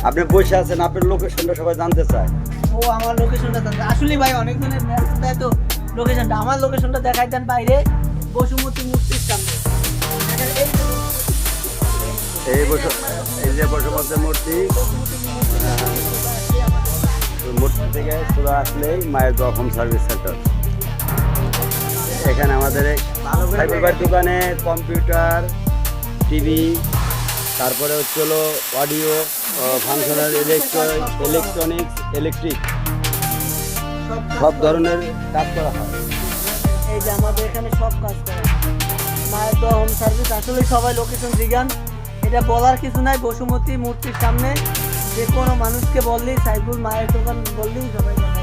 আপনি বসে আছেন, আপনার লোকেশনটা সবাই জানতে চায়। ও আমার লোকেশনটা আসলে ভাই অনেকজনের মেসেজ দেয় তো লোকেশনটা, আমার লোকেশনটা দেখাই দেন বাইরে বসুমতী মূর্তির সামনে। এই যে বসুমতী মূর্তি, মূর্তি থেকে সোজা আসলেই মায়ের দোয়া হোম সার্ভিস সেন্টার। এখানে আমাদের সাইবার দোকানে কম্পিউটার, টিভি, তারপরে হচ্ছে হলো অডিও, ফাংশনাল, ইলেকট্রনিক্স, ইলেকট্রিক সব ধরনের কাজ করা হয়। এই যে আমাদের এখানে সব কাজ করা হয়। মায়ের দোয়া হোম সার্ভিস। আসলে সবাই লোকেশন জিজ্ঞান, এটা বলার কিছু নাই। বসুমতী মূর্তির সামনে যে কোনো মানুষকে বললেই, সাইফুল মায়ের দোকান বললেই সবাই জানে।